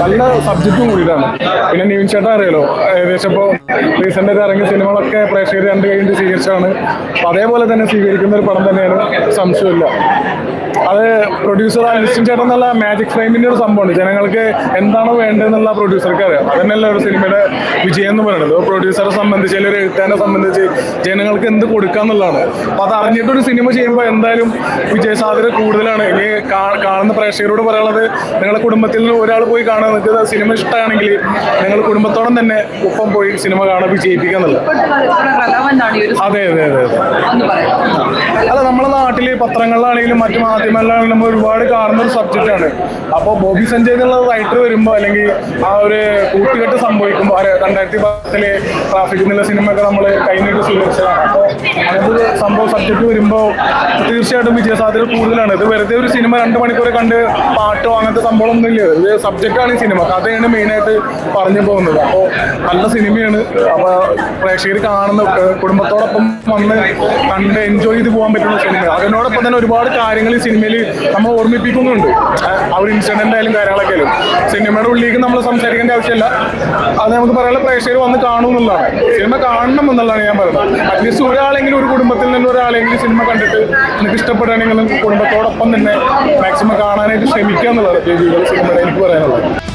നല്ല സബ്ജക്റ്റും കൂടിയിട്ടാണ്. പിന്നെ നിവിൻ ചേട്ടാ അറിയാലോ, ഏകദേശം ഇപ്പോൾ റീസെൻ്റ് ആയിട്ട് ഇറങ്ങിയ സിനിമകളൊക്കെ പ്രേക്ഷകർ രണ്ട് കഴിഞ്ഞ് സ്വീകരിച്ചാണ്. അപ്പം അതേപോലെ തന്നെ സ്വീകരിക്കുന്ന ഒരു പടം തന്നെയാണ്, സംശയമില്ല. അത് പ്രൊഡ്യൂസർ നിശ്ചിൻ ചേട്ടൻ എന്നുള്ള മാജിക് ഫ്രെയിമിൻ്റെ ഒരു സംഭവമാണ്. ജനങ്ങൾക്ക് എന്താണോ വേണ്ടതെന്നുള്ള പ്രൊഡ്യൂസർക്ക് അറിയാം. അതന്നെയല്ല ഒരു സിനിമയുടെ വിജയം എന്ന് പറയുന്നത്. പ്രൊഡ്യൂസറെ സംബന്ധിച്ച് അല്ലെങ്കിൽ ഒരു എഴുത്താനെ സംബന്ധിച്ച് ജനങ്ങൾക്ക് എന്ത് കൊടുക്കാന്നുള്ളതാണ്. അപ്പോൾ അത് അറിഞ്ഞിട്ടൊരു സിനിമ ചെയ്യുമ്പോൾ എന്തായാലും വിജയ സാധ്യത കൂടുതലാണ്. ഇനി കാണുന്ന പ്രേക്ഷകരോട് പറയാനുള്ളത്, നിങ്ങളുടെ കുടുംബത്തിൽ നിന്ന് ഒരാൾ പോയി കാണാൻ നിങ്ങൾക്ക് സിനിമ ഇഷ്ടമാണെങ്കിൽ നിങ്ങൾ കുടുംബത്തോളം തന്നെ ഒപ്പം പോയി സിനിമ കാണാൻ വിജയിപ്പിക്കുക എന്നുള്ളത്. അതെ അതെ അതെ അതെ. അല്ല, നമ്മുടെ നാട്ടിൽ പത്രങ്ങളിലാണെങ്കിലും മറ്റു മാധ്യമങ്ങളിലാണെങ്കിലും നമ്മൾ ഒരുപാട് കാണുന്ന ഒരു സബ്ജക്റ്റാണ്. അപ്പോൾ ബോബി സഞ്ജയ് എന്നുള്ള റൈറ്റർ വരുമ്പോൾ അല്ലെങ്കിൽ ആ ഒരു കൂട്ടുകെട്ട് സംഭവിക്കുമ്പോൾ 2010 ട്രാഫിക് എന്നുള്ള സിനിമയൊക്കെ നമ്മൾ കഴിഞ്ഞിട്ട് സ്വീകരിച്ചതാണ്. അപ്പോൾ അങ്ങനത്തെ സംഭവം സബ്ജക്റ്റ് വരുമ്പോൾ തീർച്ചയായിട്ടും വിജയസാധ്യത കൂടുതലാണ്. ഇത് വെറുതെ ഒരു സിനിമ 2 മണിക്കൂർ കണ്ട് പാട്ടോ അങ്ങനത്തെ സംഭവമൊന്നും ഇല്ല. ഇത് സബ്ജക്റ്റാണ് ഈ സിനിമ, കഥയാണ് മെയിനായിട്ട് പറഞ്ഞു പോകുന്നത്. അപ്പോൾ നല്ല സിനിമയാണ്. അപ്പോൾ പ്രേക്ഷകർ കാണുന്ന കുടുംബത്തോടൊപ്പം വന്ന് കണ്ട് എൻജോയ് ചെയ്ത് പോകാൻ പറ്റുന്ന സിനിമ. അതിനോടൊപ്പം തന്നെ ഒരുപാട് കാര്യങ്ങൾ ഈ സിനിമയിൽ നമ്മൾ ഓർമ്മിപ്പിക്കുന്നുണ്ട്. ആ ഒരു ഇൻസിഡൻ്റ് ആയാലും കാര്യങ്ങളൊക്കെ ആയാലും സിനിമയുടെ ഉള്ളിലേക്ക് നമ്മൾ സംസാരിക്കേണ്ട ആവശ്യമില്ല. അത് നമുക്ക് പറയാനുള്ള പ്രേക്ഷകർ വന്ന് കാണുമെന്നുള്ളതാണ്. സിനിമ കാണണം എന്നുള്ളതാണ് ഞാൻ പറയുന്നത്. അറ്റ്ലീസ്റ്റ് ഒരാളെങ്കിലും, ഒരു കുടുംബത്തിൽ നിന്ന് ഒരാളെങ്കിലും സിനിമ കണ്ടിട്ട് എനിക്ക് ഇഷ്ടപ്പെടുകയാണെങ്കിൽ കുടുംബത്തോടൊപ്പം തന്നെ മാക്സിമം കാണാനായിട്ട് ശ്രമിക്കുക എന്നുള്ളതാണ് സിനിമയുടെ എനിക്ക് പറയാനുള്ളത്.